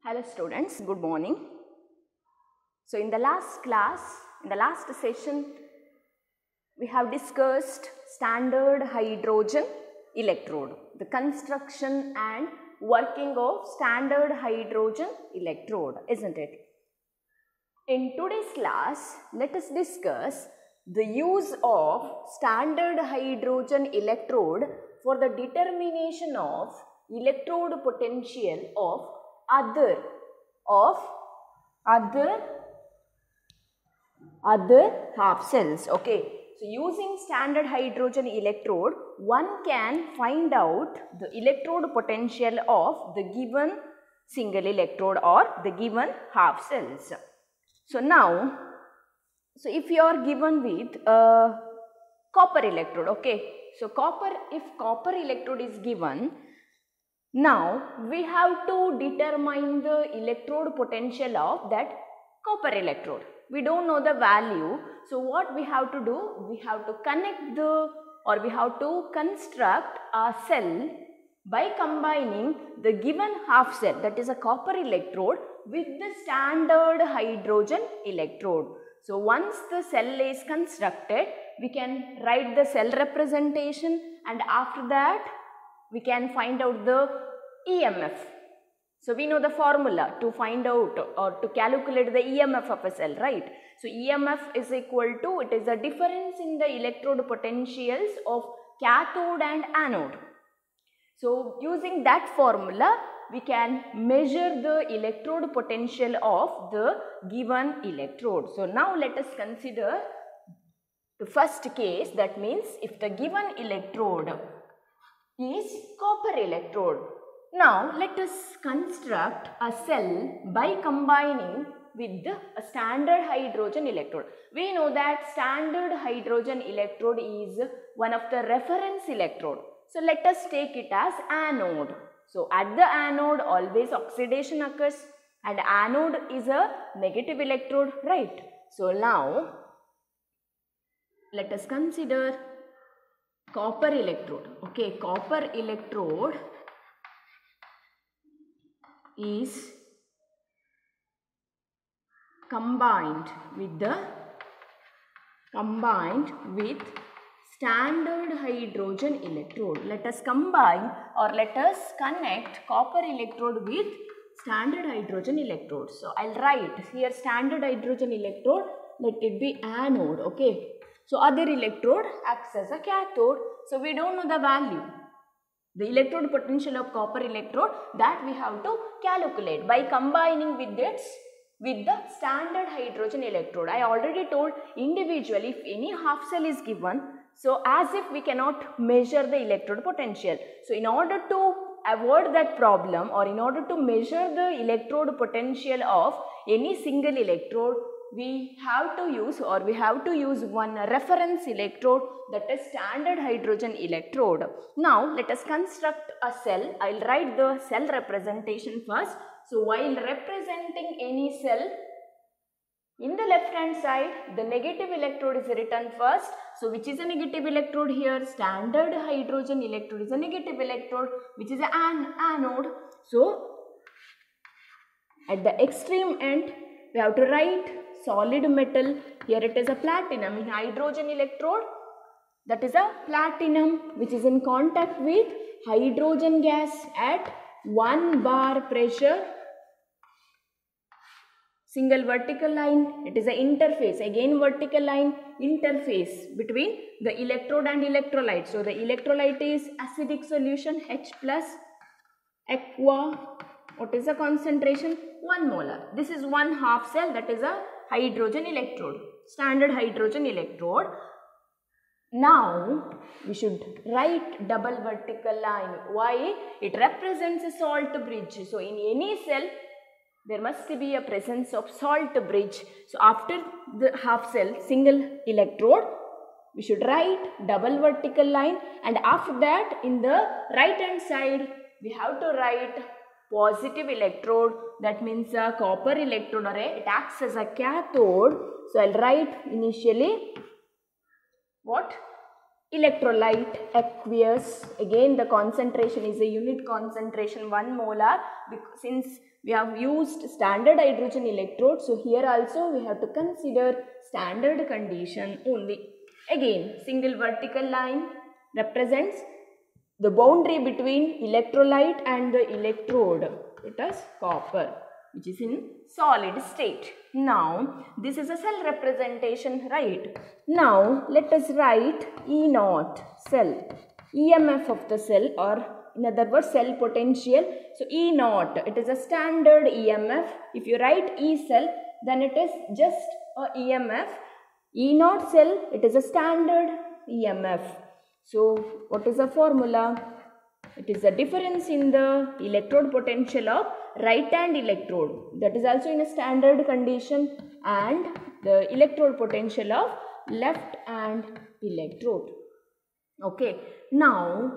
Hello students, good morning. So in the last class, in the last session, we have discussed standard hydrogen electrode, the construction and working of standard hydrogen electrode, isn't it? In today's class, let us discuss the use of standard hydrogen electrode for the determination of electrode potential of other half cells. Okay, so using standard hydrogen electrode, one can find out the electrode potential of the given single electrode or the given half cells. So now, if you are given with a copper electrode, okay, so if copper electrode is given, now we have to determine the electrode potential of that copper electrode. We don't know the value, so what we have to do, we have to we have to construct a cell by combining the given half cell, that is a copper electrode, with the standard hydrogen electrode. So once the cell is constructed, we can write the cell representation, and after that we can find out the EMF. So we know the formula to find out or to calculate the EMF of a cell, right? So EMF is equal to, it is the difference in the electrode potentials of cathode and anode. So using that formula, we can measure the electrode potential of the given electrode. So now let us consider the first case, that means if the given electrode is copper electrode. Now let us construct a cell by combining with a standard hydrogen electrode. We know that standard hydrogen electrode is one of the reference electrode. So let us take it as anode. So at the anode always oxidation occurs, and anode is a negative electrode, right? So now let us consider copper electrode. Okay, copper electrode is combined with standard hydrogen electrode. Let us combine or let us connect copper electrode with standard hydrogen electrode. So I'll write here standard hydrogen electrode, let it be anode. Okay, so other electrode acts as a cathode. So we don't know the value, the electrode potential of copper electrode, that we have to calculate by combining with the standard hydrogen electrode. I already told individually, if any half cell is given, so as if we cannot measure the electrode potential. So in order to avoid that problem, or in order to measure the electrode potential of any single electrode, we have to use one reference electrode, that is standard hydrogen electrode. Now let us construct a cell. I'll write the cell representation first. So while representing any cell, in the left hand side the negative electrode is written first. So which is a negative electrode here? Standard hydrogen electrode is a negative electrode, which is an anode. So at the extreme end we have to write solid metal. Here it is a platinum. In hydrogen electrode, that is a platinum which is in contact with hydrogen gas at 1 bar pressure. Single vertical line, it is an interface, again vertical line, interface between the electrode and electrolyte. So the electrolyte is acidic solution, H plus, aqua. What is the concentration? 1 molar. This is one half cell, that is a hydrogen electrode, standard hydrogen electrode. Now we should write double vertical line. Why? It represents a salt bridge. So in any cell there must be a presence of salt bridge. So after the half cell single electrode, we should write double vertical line, and after that in the right hand side we have to write positive electrode, that means a copper electrode, or it acts as a cathode. So I'll write initially what? Electrolyte, aqueous, again the concentration is a unit concentration 1 molar. Since we have used standard hydrogen electrode, so here also we have to consider standard condition only. Again, single vertical line represents the boundary between electrolyte and the electrode. It is copper, which is in solid state. Now, this is a cell representation, right? Now, let us write E0 cell, EMF of the cell, or in other words, cell potential. So, E0, it is a standard EMF. If you write E cell, then it is just a EMF. E0 cell, it is a standard EMF. So, what is the formula? It is the difference in the electrode potential of right hand electrode, that is also in a standard condition, and the electrode potential of left hand electrode. Okay, now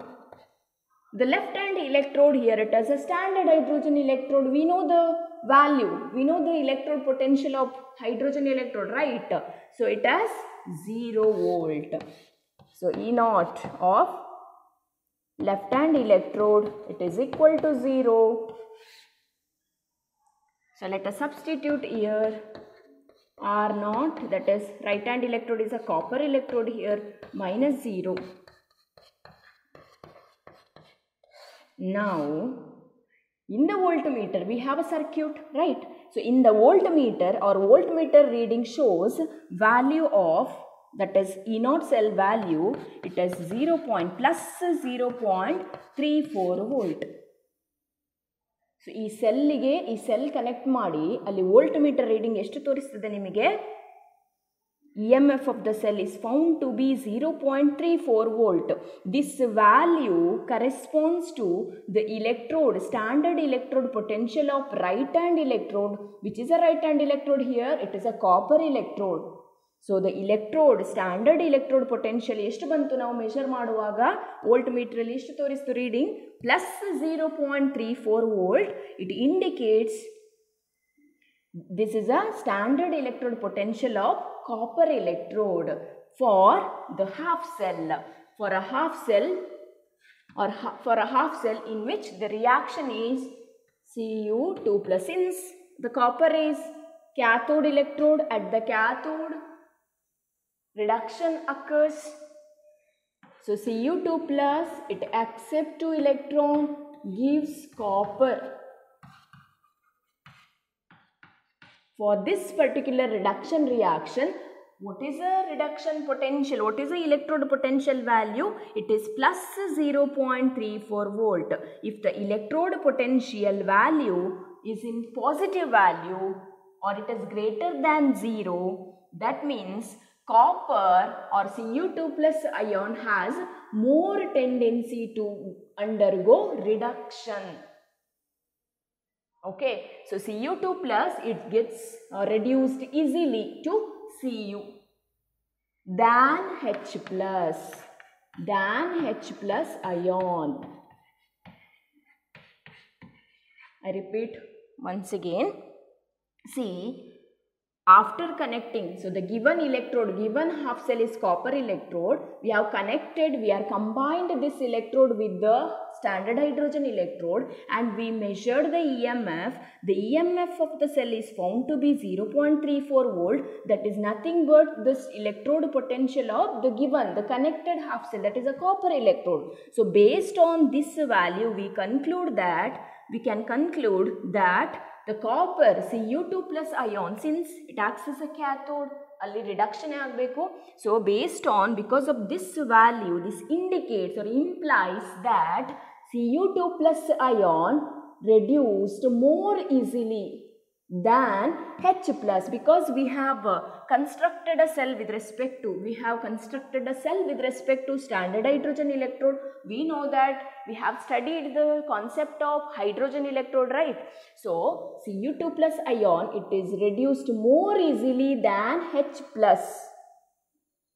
the left hand electrode here, it has a standard hydrogen electrode. We know the value, we know the electrode potential of hydrogen electrode, right? So it has 0 volt. So E0 of left hand electrode, it is equal to 0. So let us substitute here R0, that is right hand electrode is a copper electrode here, minus 0. Now in the voltmeter we have a circuit, right? So in the voltmeter, or voltmeter reading shows value of, that is E0 cell value, it is plus 0.34 volt. So ಈ ಸೆಲ್ಗೆ ಈ cell connect ಮಾಡಿ ಅಲ್ಲಿ voltmeter reading ಎಷ್ಟು ತೋರಿಸ್ತದೆ ನಿಮಗೆ? EMF of the cell is found to be 0.34 volt. This value corresponds to the electrode, standard electrode potential of right hand electrode. Which is a right hand electrode here? It is a copper electrode. So the electrode, standard electrode potential ಎಷ್ಟು ಬಂತು ನಾವು measure ಮಾಡುವಾಗ? Voltmeter ಅಲ್ಲಿ ಎಷ್ಟು ತೋರಿಸ್ತು reading? plus 0.34 volt. It indicates this is a standard electrode potential of copper electrode for the half cell. For a half cell, or for a half cell in which the reaction is Cu2 plus. Since the copper is cathode electrode, at the cathode reduction occurs. So Cu2 plus, it accepts 2 electron, gives copper. For this particular reduction reaction, what is the reduction potential? What is the electrode potential value? It is plus 0.34 volt. If the electrode potential value is in positive value, or it is greater than 0, that means copper or Cu2 plus ion has more tendency to undergo reduction. Okay, so Cu2 plus, it gets reduced easily to Cu than H plus ion. I repeat once again. See, after connecting, so the given electrode, given half cell is copper electrode, we have connected, we are combined this electrode with the standard hydrogen electrode, and we measured the EMF. The EMF of the cell is found to be 0.34 volt. That is nothing but this electrode potential of the given, the connected half cell, that is a copper electrode. So based on this value, we can conclude that the copper Cu2 plus ion, since it acts as a cathode, alli reduction agbeku. So based on, because of this value, this indicates or implies that Cu2 plus ion reduced more easily than H plus, because we have constructed a cell with respect to, standard hydrogen electrode. We know that we have studied the concept of hydrogen electrode, right? So Cu2 plus ion, it is reduced more easily than H plus.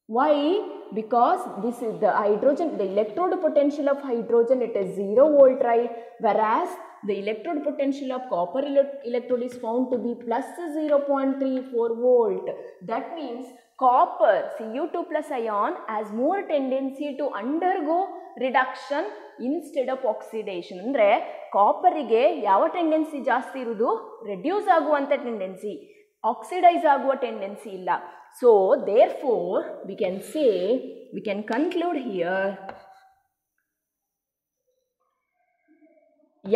Why? Because this is the hydrogen, the electrode potential of hydrogen, it is 0 volt, right? Whereas the electrode potential of copper electrode is found to be plus 0.34 volt. That means copper Cu2 plus ion has more tendency to undergo reduction instead of oxidation. ಅಂದ್ರೆ ಕಾಪರಿಗೆ ಯಾವ tendency ಜಾಸ್ತಿ ಇರುವುದು? Reduce ಆಗುವಂತ tendency, oxidise ಆಗುವ tendency ಇಲ್ಲ. So therefore we can say, we can conclude here,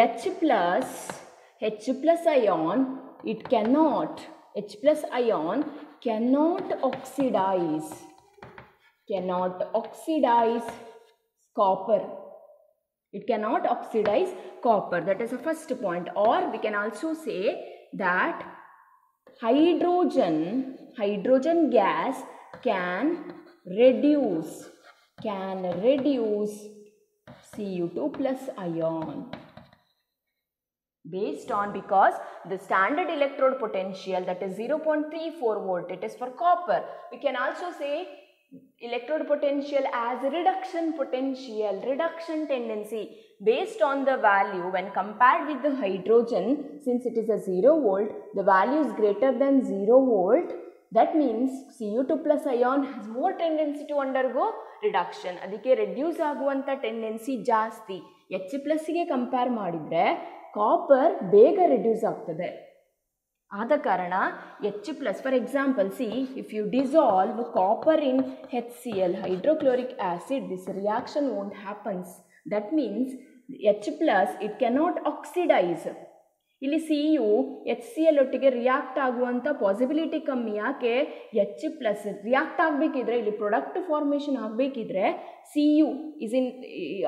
H plus ion, it cannot, H plus ion cannot oxidize copper. It cannot oxidize copper. That is the first point. Or we can also say that hydrogen gas can reduce Cu2 plus ion. Based on, because the standard electrode potential, that is 0.34 volt, it is for copper. We can also say electrode potential as reduction potential, reduction tendency, based on the value when compared with the hydrogen. Since it is a 0 volt, the value is greater than 0 volt. That means Cu2 plus ion has more tendency to undergo reduction. ಅದಕ್ಕೆ reduce ಆಗುವಂತ tendency ಜಾಸ್ತಿ. H plus ಗೆ compare ಮಾಡಿದ್ರೆ copper ಬೇಗ reduce ಆಗ್ತದೆ. ಆದ ಕಾರಣ H plus, for example, see, if you dissolve copper in HCl, hydrochloric acid, this reaction won't happen. That means H plus, it cannot oxidize. ಇಲ್ಲಿ Cu HCl ಒಟ್ಟಿಗೆ react ಆಗುವಂಥ possibility ಕಮ್ಮಿ. ಯಾಕೆ? H ಪ್ಲಸ್ ರಿಯಾಕ್ಟ್ ಆಗಬೇಕಿದ್ರೆ, ಇಲ್ಲಿ product formation ಆಗಬೇಕಿದ್ರೆ Cu is in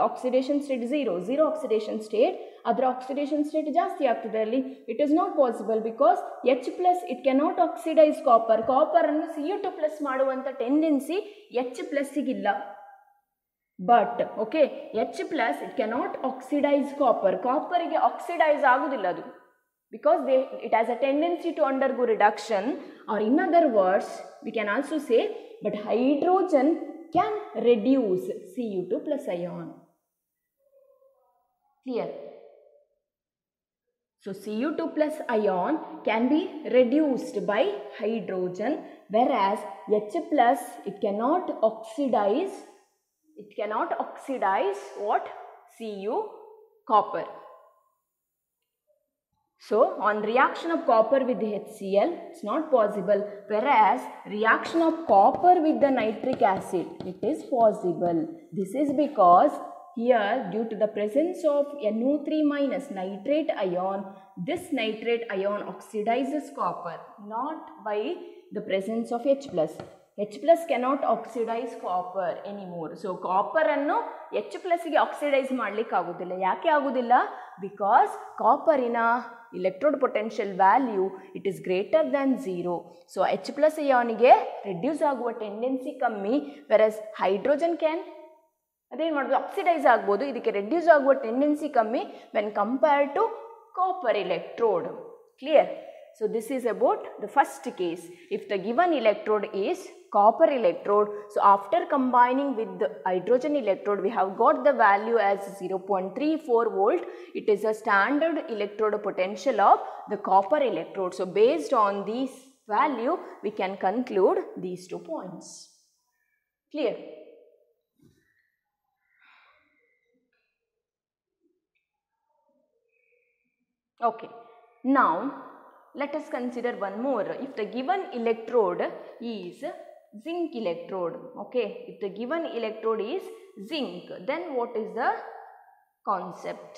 oxidation state zero oxidation state, ಅದರ oxidation state ಜಾಸ್ತಿ ಆಗ್ತದೆ ಅಲ್ಲಿ. It is not possible because H plus it cannot oxidise copper. ಕಾಪರನ್ನು Cu2 ಪ್ಲಸ್ ಮಾಡುವಂಥ ಟೆಂಡೆನ್ಸಿ H ಪ್ಲಸ್ಸಿಗಿಲ್ಲ. But okay, H plus it cannot oxidise copper. ಕಾಪರಿಗೆ oxidise ಆಗುವುದಿಲ್ಲ ಅದು, because it has a tendency to undergo reduction. Or in other words, we can also say, but hydrogen can reduce Cu2 plus ion. Clear? So Cu2 plus ion can be reduced by hydrogen, whereas H plus it cannot oxidize what? Cu copper. So on reaction of copper with the HCl, it's not possible, whereas reaction of copper with the nitric acid, it is possible. This is because here, due to the presence of NO3 minus nitrate ion, this nitrate ion oxidizes copper, not by the presence of H plus. H plus cannot oxidize copper anymore. So copper annu H plus ಗೆ oxidise ಮಾಡಲಿಕ್ಕೆ ಆಗುವುದಿಲ್ಲ. ಯಾಕೆ ಆಗುವುದಿಲ್ಲ? Because ಕಾಪರಿನ electrode potential value, it is greater than 0. So H plus ioniಗೆ reduce ಆಗುವ tendency ಕಮ್ಮಿ, whereas hydrogen can ಅದೇನು ಮಾಡೋದು? ಆಕ್ಸಿಡೈಸ್ ಆಗ್ಬೋದು. ಇದಕ್ಕೆ reduce ಆಗುವ tendency ಕಮ್ಮಿ when compared to copper electrode. Clear? So this is about the first case. If the given electrode is copper electrode, so after combining with the hydrogen electrode, we have got the value as 0.34 volt. It is a standard electrode potential of the copper electrode. So based on this value, we can conclude these 2 points. Clear? Okay. Now let us consider one more. If the given electrode is zinc electrode, okay, if the given electrode is zinc, then what is the concept?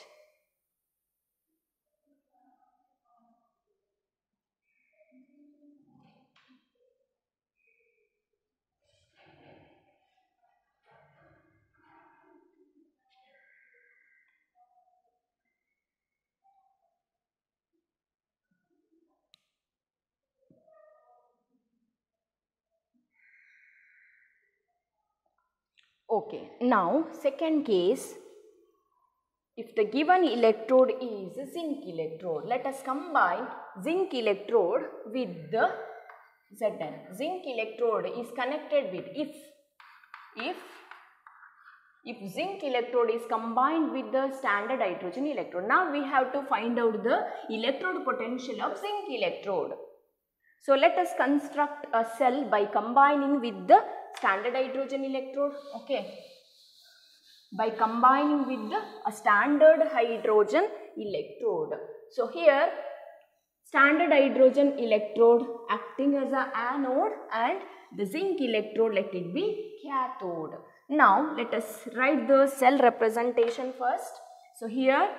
Okay, now second case, if the given electrode is zinc electrode, let us combine zinc electrode with the Zn. Zinc electrode is connected with, if zinc electrode is combined with the standard hydrogen electrode. Now we have to find out the electrode potential of zinc electrode. So let us construct a cell by combining with the standard hydrogen electrode. Okay. By combining with a standard hydrogen electrode. So here standard hydrogen electrode acting as an anode and the zinc electrode, let it be cathode. Now let us write the cell representation first. So here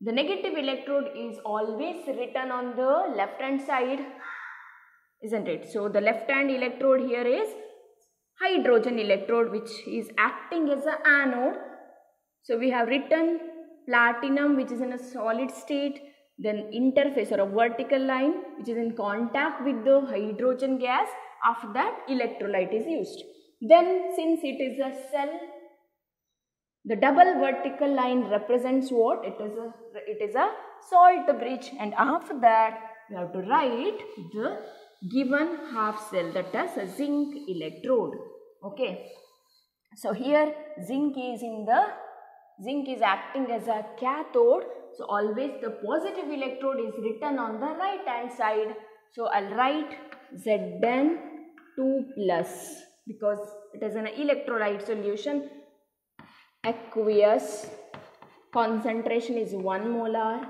the negative electrode is always written on the left hand side, isn't it? So the left hand electrode here is hydrogen electrode which is acting as an anode. So we have written platinum which is in a solid state, then interface or a vertical line which is in contact with the hydrogen gas. After that electrolyte is used. Then since it is a cell, the double vertical line represents what? It is a salt bridge, and after that we have to write the given half cell, that is a zinc electrode. Okay. So here zinc is acting as a cathode. So always the positive electrode is written on the right hand side. So I'll write Zn2 plus because it is an electrolyte solution. Aqueous concentration is 1 molar.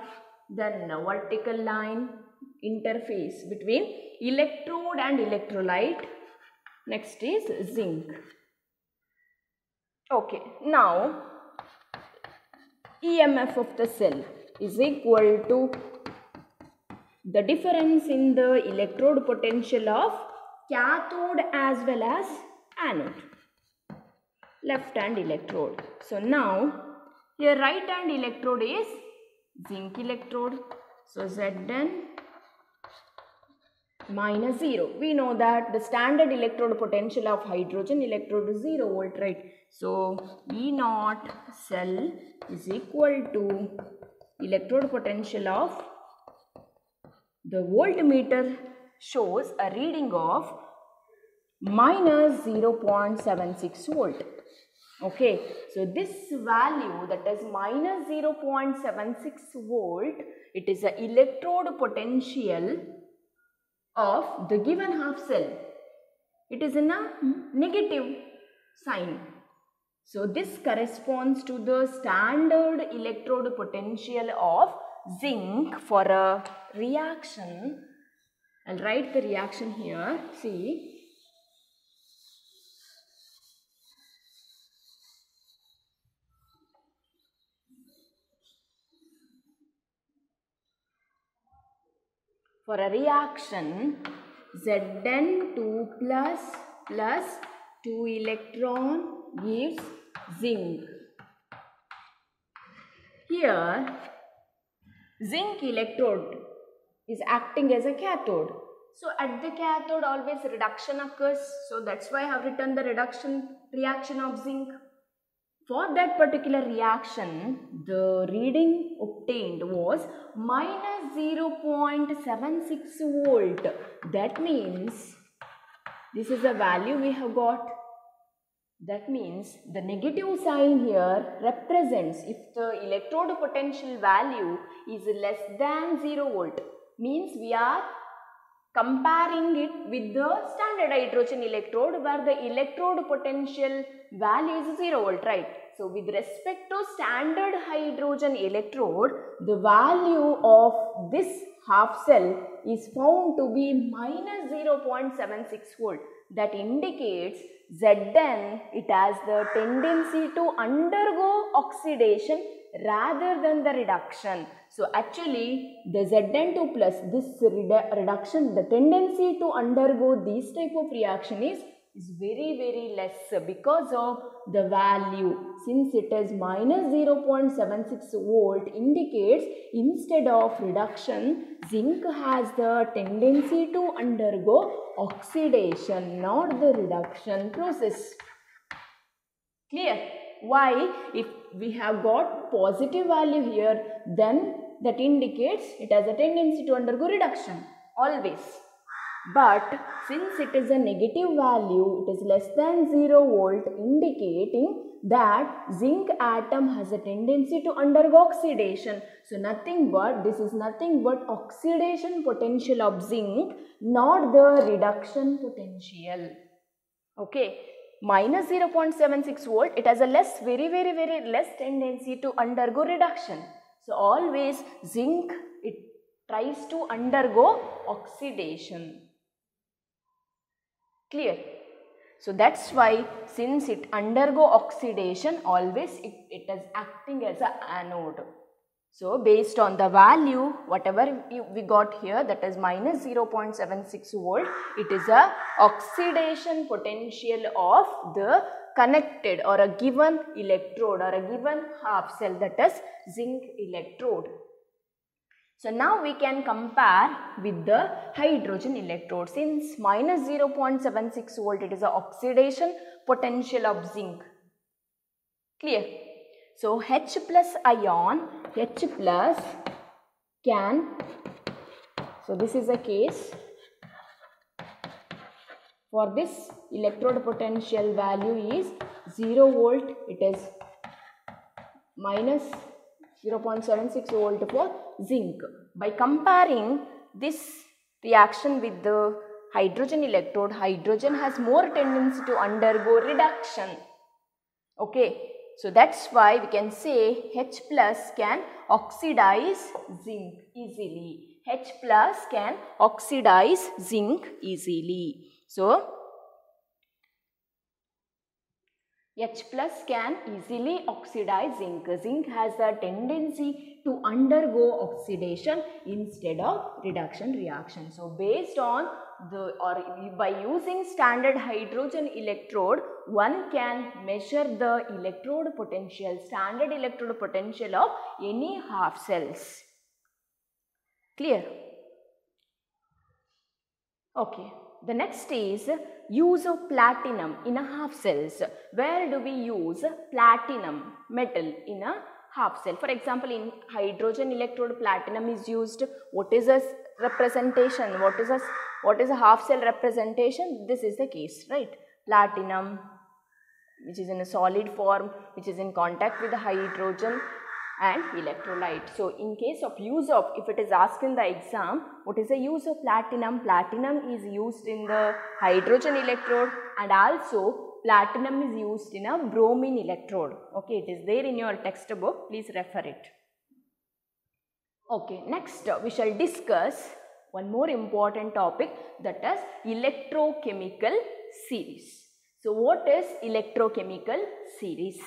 Then a vertical line interface between electrode and electrolyte. Next is zinc. Okay, now EMF of the cell is equal to the difference in the electrode potential of cathode as well as anode, left hand electrode. So now here right hand electrode is zinc electrode. So Zn minus 0. We know that the standard electrode potential of hydrogen electrode is 0 volt, right? So E0 cell is equal to electrode potential of the voltmeter shows a reading of minus 0.76 volt. Okay, so this value, that is minus 0.76 volt, it is the electrode potential of the given half cell. It is in a negative sign. So this corresponds to the standard electrode potential of zinc for a reaction. I'll write the reaction here. See. For a reaction, Zn2 plus 2 electron gives zinc. Here, zinc electrode is acting as a cathode. So at the cathode always reduction occurs. So that's why I have written the reaction of zinc. For that particular reaction, the reading obtained was minus 0.76 volt. That means this is the value we have got. That means the negative sign here represents if the electrode potential value is less than 0 volt. Means we are comparing it with the standard hydrogen electrode where the electrode potential value is 0 volt, right? So with respect to standard hydrogen electrode, the value of this half cell is found to be minus 0.76 volt. That indicates Zn, it has the tendency to undergo oxidation rather than the reduction. So actually the Zn2 plus, this reduction, the tendency to undergo this type of reaction is very less because of the value. Since it is minus 0.76 volt indicates instead of reduction, zinc has the tendency to undergo oxidation, not the reduction process. Clear? Why? If we have got positive value here, then that indicates it has a tendency to undergo reduction always. But Since it is a negative value, it is less than 0 volt, indicating that zinc atom has a tendency to undergo oxidation. So this is nothing but oxidation potential of zinc, not the reduction potential. Okay, minus 0.76 volt, it has a very less tendency to undergo reduction. So always zinc, it tries to undergo oxidation. Clear? So that's why since it undergo oxidation, always it is acting as an anode. So based on the value, whatever we got here, that is minus 0.76 volt, it is a oxidation potential of the connected or a given electrode or a given half cell, that is zinc electrode. So now we can compare with the hydrogen electrode. Since minus 0.76 volt, it is an oxidation potential of zinc. Clear? So H plus ion, H plus can, so this is a case for this electrode potential value is 0 volt, it is minus 0.76 volt for zinc. By comparing this reaction with the hydrogen electrode, hydrogen has more tendency to undergo reduction. Okay, so that's why we can say H plus can oxidize zinc easily. H plus can oxidize zinc easily. So H plus can easily oxidize zinc. Zinc has a tendency to undergo oxidation instead of reduction reaction. So based on by using standard hydrogen electrode, one can measure the electrode potential, standard electrode potential of any half cells. Clear? Okay. The next is use of platinum in a half cells. Where do we use platinum metal in a half cell? For example, in hydrogen electrode, platinum is used. What is a representation? What is a half cell representation? This is the case, right? Platinum, which is in a solid form, which is in contact with the hydrogen and electrolyte. So in case of use of, if it is asked in the exam, what is the use of platinum? Platinum is used in the hydrogen electrode, and also platinum is used in a bromine electrode. Okay, it is there in your textbook, please refer it. Okay, next we shall discuss one more important topic, that is electrochemical series. So what is electrochemical series?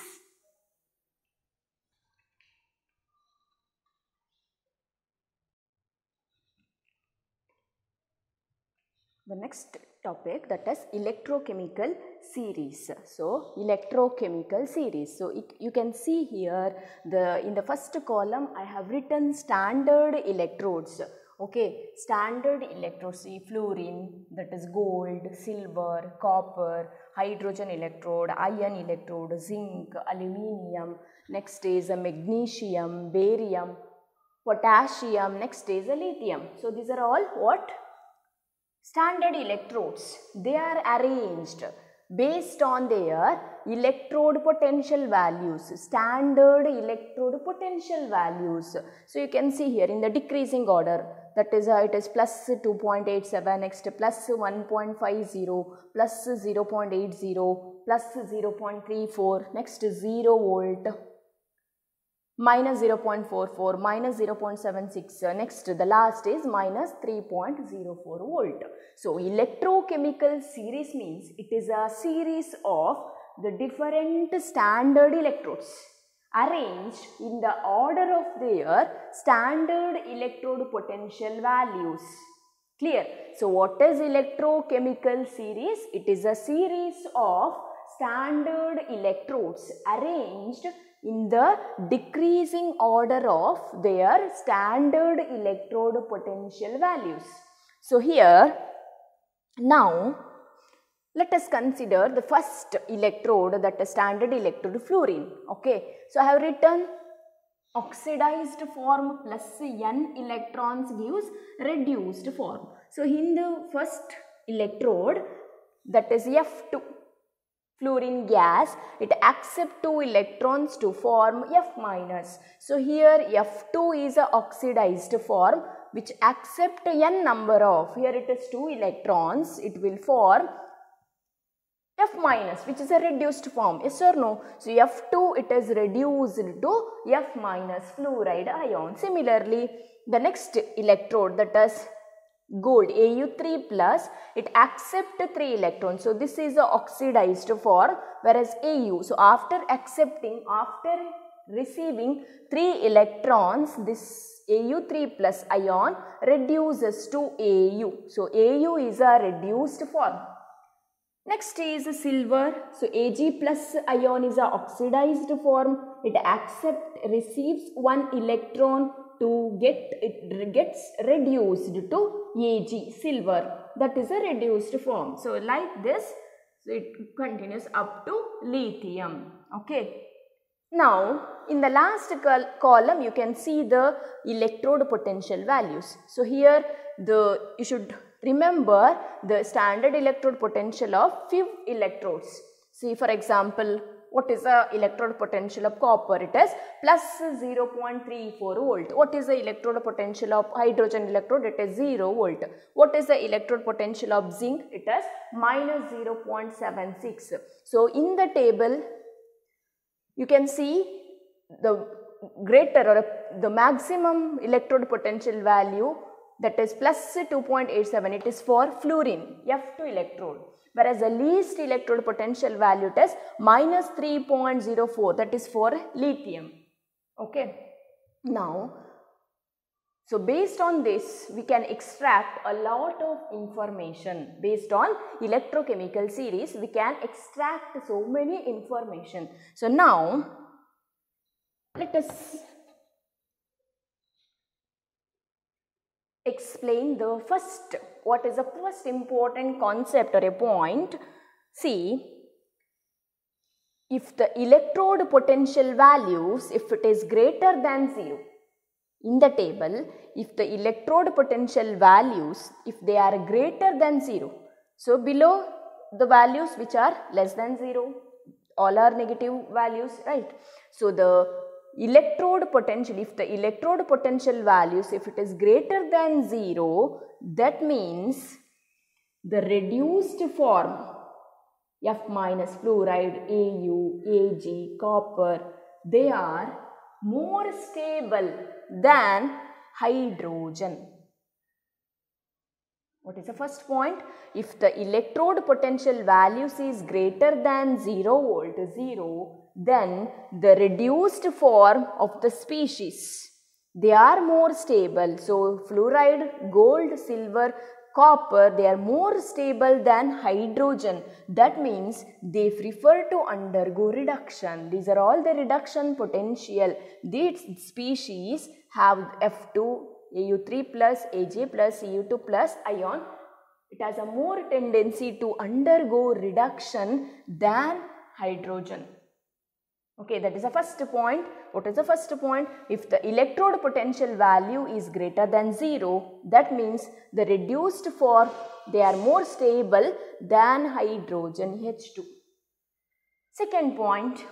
The next topic, that is electrochemical series. So electrochemical series. So you can see here in the first column I have written standard electrodes. Okay, standard electrodes, see fluorine, that is gold, silver, copper, hydrogen electrode, iron electrode, zinc, aluminium, next is a magnesium, barium, potassium, next is a lithium. So these are all what? Standard electrodes. They are arranged based on their electrode potential values, standard electrode potential values. So you can see here in the decreasing order, that is it is plus 2.87, next plus 1.50, plus 0.80, plus 0.34, next 0 volt, minus 0.44, minus 0.76, next the last is minus 3.04 volt. So electrochemical series means it is a series of the different standard electrodes arranged in the order of their standard electrode potential values. Clear? So what is electrochemical series? It is a series of standard electrodes arranged in the decreasing order of their standard electrode potential values. So here, now let us consider the first electrode, that is standard electrode fluorine. Okay, so I have written oxidized form plus n electrons gives reduced form. So in the first electrode, that is F2 fluorine gas, it accepts 2 electrons to form F minus. So here F2 is a oxidized form which accept n number of, here it is 2 electrons, it will form F minus, which is a reduced form, yes or no? So F2 it is reduced to F minus fluoride ion. Similarly, the next electrode, that is gold Au3 plus, it accepts 3 electrons. So this is a oxidized form, whereas Au, so after receiving 3 electrons, this Au3 plus ion reduces to Au. So Au is a reduced form. Next is silver. So Ag plus ion is a oxidized form. It receives 1 electron to it gets reduced to Ag, silver. That is a reduced form. So like this, so it continues up to lithium. Okay. Now in the last column you can see the electrode potential values. So here you should remember the standard electrode potential of few electrodes. See, for example, what is the electrode potential of copper? It is plus 0.34 volt. What is the electrode potential of hydrogen electrode? It is 0 volt. What is the electrode potential of zinc? It is minus 0.76. So in the table you can see the greater or the maximum electrode potential value, that is plus 2.87, it is for fluorine, F2 electrode, whereas the least electrode potential value is minus 3.04, that is for lithium. Okay. Now, so based on this, we can extract a lot of information. Based on electrochemical series, we can extract so many information. So now, let us explain the first, what is the first important concept or a point. See, if the electrode potential values, if it is greater than 0, in the table, if the electrode potential values, if they are greater than 0, so below the values which are less than 0, all are negative values, right? So the electrode potential, if the electrode potential values, if it is greater than 0, that means the reduced form F minus fluoride, Au, Ag, copper, they are more stable than hydrogen. What is the first point? If the electrode potential values is greater than 0 volt, 0, then the reduced form of the species, they are more stable. So fluoride, gold, silver, copper, they are more stable than hydrogen. That means they prefer to undergo reduction. These are all the reduction potential. These species have F2, Au3 plus, Ag plus, Cu2 plus ion. It has a more tendency to undergo reduction than hydrogen. Okay, that is the first point. What is the first point? If the electrode potential value is greater than 0, that means the reduced form, they are more stable than hydrogen H2. Second point.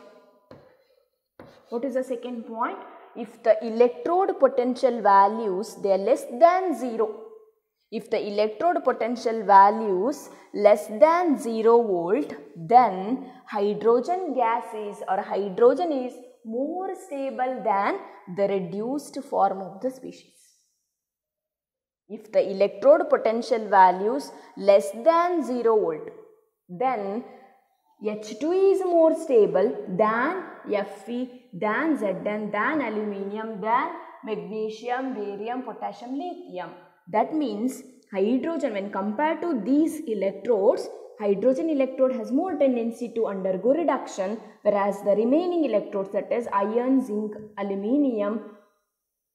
What is the second point? If the electrode potential values, they are less than 0. If the electrode potential values less than 0 volt, then hydrogen gas is, or hydrogen is more stable than the reduced form of the species. If the electrode potential values less than 0 volt, then H2 is more stable than Fe, than Zn, than aluminium, than magnesium, barium, potassium, lithium. That means hydrogen, when compared to these electrodes, hydrogen electrode has more tendency to undergo reduction, whereas the remaining electrodes, that is iron, zinc, aluminium,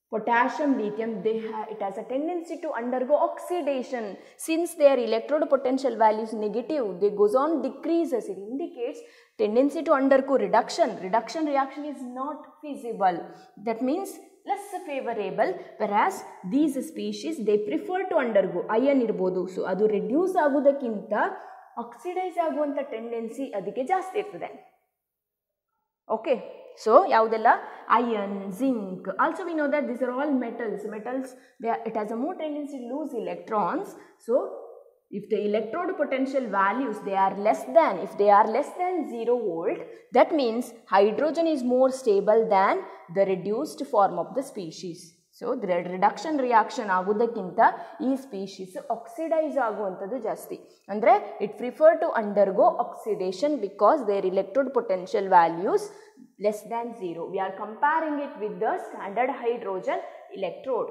potassium, lithium, it has a tendency to undergo oxidation. Since their electrode potential value is negative, they goes on decreases. It indicates tendency to undergo reduction. Reduction reaction is not feasible. That means less favorable, whereas these species they prefer to undergo iron ಇರ್ಬೋದು. So ಅದು reduce ಆಗೋದಕ್ಕಿಂತ oxidise ಆಗುವಂಥ tendency ಅದಕ್ಕೆ ಜಾಸ್ತಿ ಇರ್ತದೆ. Okay, so ಯಾವುದೆಲ್ಲ iron, zinc. Also we know that these are all metals. It has a more tendency to lose electrons. So if the electrode potential values if they are less than 0 volt, that means hydrogen is more stable than the reduced form of the species. So the reduction reaction ಆಗೋದಕ್ಕಿಂತ ಈ species oxidize ಆಗುವಂಥದ್ದು ಜಾಸ್ತಿ. ಅಂದರೆ it prefer to undergo oxidation because their electrode potential values less than 0. We are comparing it with the standard hydrogen electrode.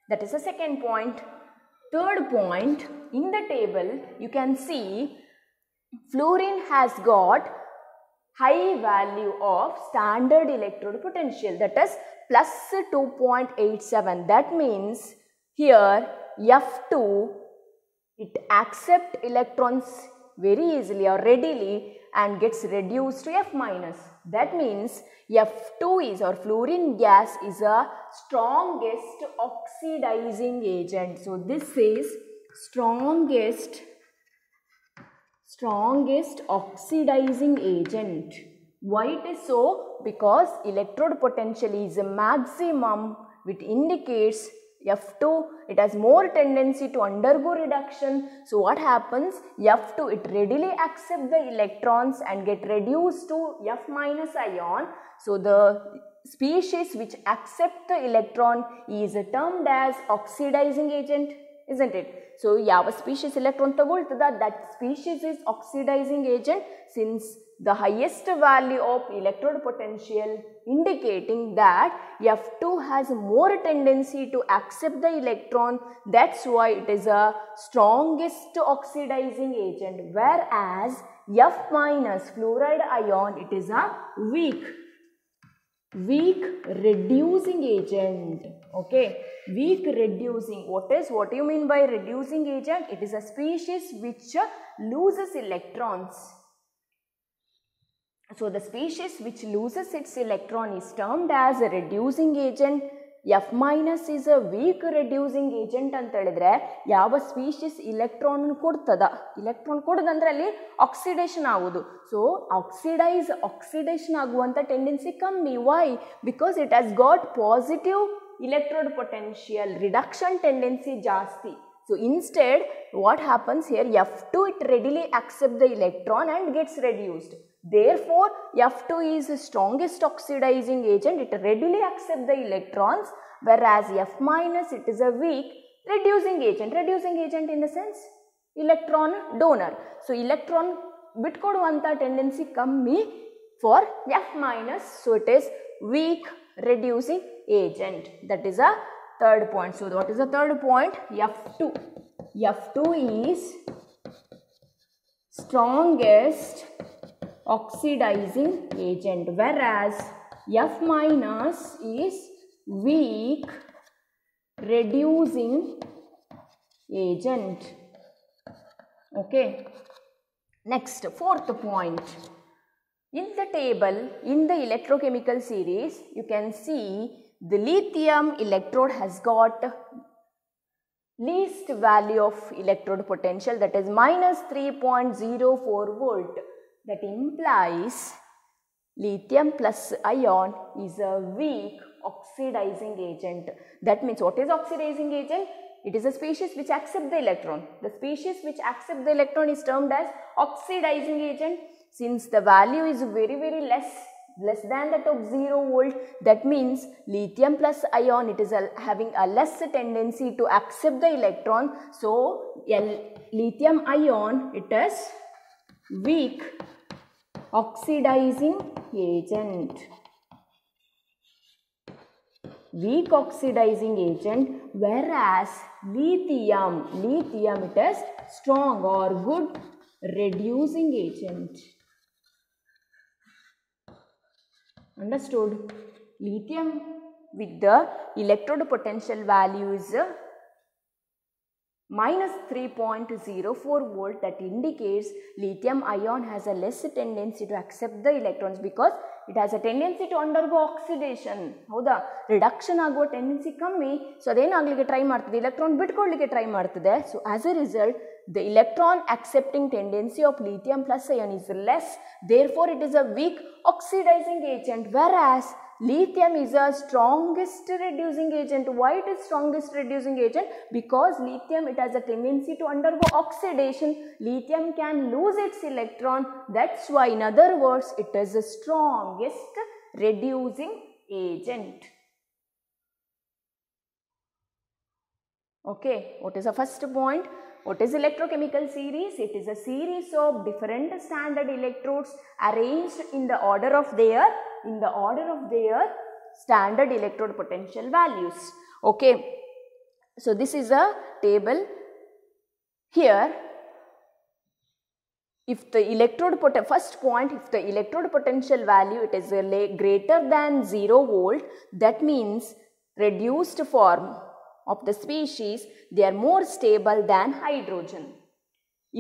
That is the second point. Third point, in the table you can see fluorine has got high value of standard electrode potential, that is plus 2.87. That means here F2 it accepts electrons very easily or readily and gets reduced to F minus. That means F2 is, or fluorine gas is, a strongest oxidizing agent. So this is strongest oxidizing agent. Why it is so? Because electrode potential is maximum, which indicates F2 it has more tendency to undergo reduction. So what happens? F2 it readily accepts the electrons and get reduced to F minus ion. So the species which accept the electron is termed as oxidizing agent, isn't it? So ಯಾವ species electron ತಗೊಳ್ತದ, that species is oxidizing agent, since the highest value of electrode potential indicating that F2 has more tendency to accept the electron. That's why it is a strongest oxidizing agent, whereas F minus fluoride ion it is a weak reducing agent. Okay, weak reducing. What do you mean by reducing agent? It is a species which loses electrons. So the species which loses its electron is termed as a reducing agent. F minus is a weak reducing agent ಅಂತ ಹೇಳಿದ್ರೆ ಯಾವ species electron ಕೊಡ್ತದ, electron ಕೊಡೋದಂದ್ರೆ ಅಲ್ಲಿ oxidation ಆಗೋದು. So oxidation ಆಗುವಂಥ tendency ಕಮ್ಮಿ. Why? Because it has got positive electrode potential, reduction tendency ಜಾಸ್ತಿ. So instead what happens here, F2 it readily accepts the electron and gets reduced. Therefore F2 is the strongest oxidizing agent, it readily accepts the electrons, whereas F minus it is a weak reducing agent. Reducing agent in the sense electron donor. So electron ಬಿಟ್ಕೊಡುವಂಥ tendency ಕಮ್ಮಿ for F minus. So it is weak reducing agent. That is a third point. So what is the third point? F2 is strongest oxidizing agent, whereas F minus is weak reducing agent. Okay, next, fourth point. In the table, in the electrochemical series, you can see the lithium electrode has got least value of electrode potential, that is minus 3.04 volt. That implies lithium plus ion is a weak oxidizing agent. That means what is oxidizing agent? It is a species which accepts the electron. The species which accepts the electron is termed as oxidizing agent. Since the value is very less than that of 0 volt, that means lithium plus ion it is having a less tendency to accept the electron. So lithium ion it is weak oxidizing agent. Weak oxidizing agent, whereas lithium it is strong or good reducing agent. Understood? Lithium with the electrode potential value is minus 3.04 volt. That indicates lithium ion has a less tendency to accept the electrons because it has a tendency to undergo oxidation. ಹೌದಾ, reduction ಆಗುವ tendency ಕಮ್ಮಿ. So ಅದೇನಾಗಲಿಕ್ಕೆ try ಮಾಡ್ತದೆ, electron ಬಿಟ್ಕೊಳ್ಳಿಕ್ಕೆ try ಮಾಡ್ತದೆ. So as A result the electron accepting tendency of lithium plus ion is less, therefore it is a weak oxidizing agent, whereas lithium is a strongest reducing agent. Why it is strongest reducing agent? Because lithium, it has a tendency to undergo oxidation. Lithium can lose its electron, that's why, in other words, it is the strongest reducing agent. Okay, what is the first point? What is electrochemical series? It is a series of different standard electrodes arranged in the order of their standard electrode potential values. Okay, so this is a table. Here, if the electrode first point, if the electrode potential value it is greater than 0 volt, that means reduced form of the species, they are more stable than hydrogen.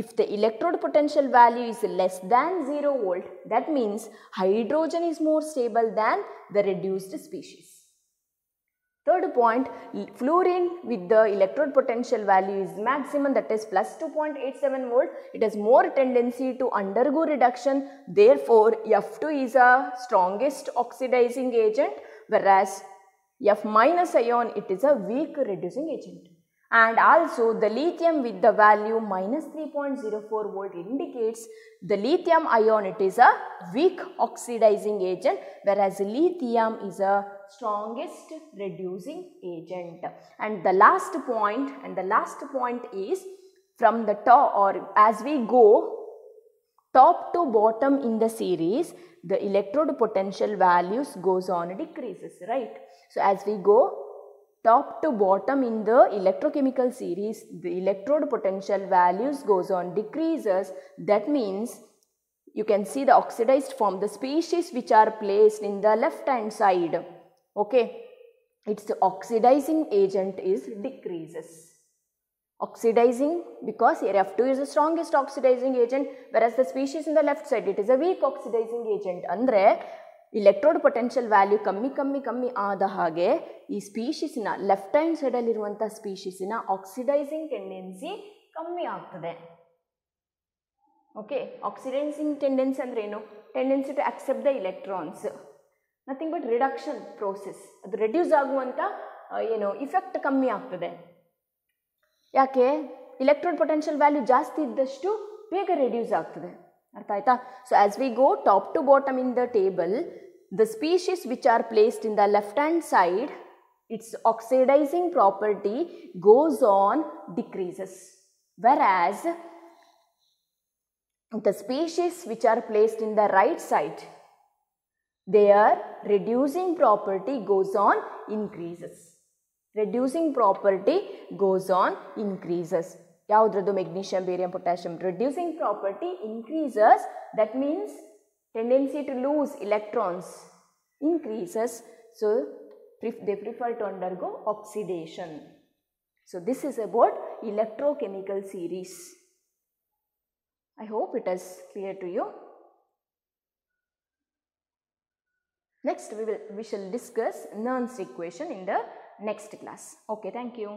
If the electrode potential value is less than 0 volt, that means hydrogen is more stable than the reduced species. Third point, fluorine with the electrode potential value is maximum, that is plus 2.87 volt. It has more tendency to undergo reduction, therefore F2 is a strongest oxidizing agent, whereas F minus ion, it is a weak reducing agent. And also the lithium with the value minus 3.04 volt indicates the lithium ion, it is a weak oxidizing agent, whereas lithium is a strongest reducing agent. And the last point is, from the top, or as we go top to bottom in the series, the electrode potential values goes on decreases, right? So as we go top to bottom in the electrochemical series, the electrode potential values goes on decreases. That means you can see the oxidized form, the species which are placed in the left hand side. Okay, its oxidizing agent is decreases. Oxidizing, because here F2 is the strongest oxidizing agent, whereas the species in the left side, it is a weak oxidizing agent. Andre electrode potential value ಕಮ್ಮಿ ಆದ ಹಾಗೆ ಈ ಸ್ಪೀಷೀಸಿನ left hand ಸೈಡಲ್ಲಿ ಇರುವಂಥ ಸ್ಪೀಷೀಸಿನ oxidising tendency ಕಮ್ಮಿ ಆಗ್ತದೆ. Okay, oxidising tendency ಅಂದ್ರೆ ಏನು? Tendency to accept the electrons, nothing but reduction process. ಅದು ರೆಡ್ಯೂಸ್ ಆಗುವಂಥ ಇಫೆಕ್ಟ್ ಕಮ್ಮಿ ಆಗ್ತದೆ. ಯಾಕೆ? ಇಲೆಕ್ಟ್ರೋಡ್ ಪೊಟೆನ್ಷಿಯಲ್ ವ್ಯಾಲ್ಯೂ ಜಾಸ್ತಿ ಇದ್ದಷ್ಟು ಬೇಗ ರೆಡ್ಯೂಸ್ ಆಗ್ತದೆ. ಅರ್ಥ ಆಯ್ತಾ? So as we go top to bottom in the table, the species which are placed in the left hand side, its oxidizing property goes on decreases, whereas the species which are placed in the right side, their reducing property goes on increases. Reducing property goes on increases. ಯಾವುದ್ರದ್ದು? Magnesium, barium, potassium. reducing property increases, that means tendency to lose electrons increases, so they prefer to undergo oxidation. So this is about electrochemical series. I hope it is clear to you. Next we shall discuss Nernst equation in the next class. Okay, thank you.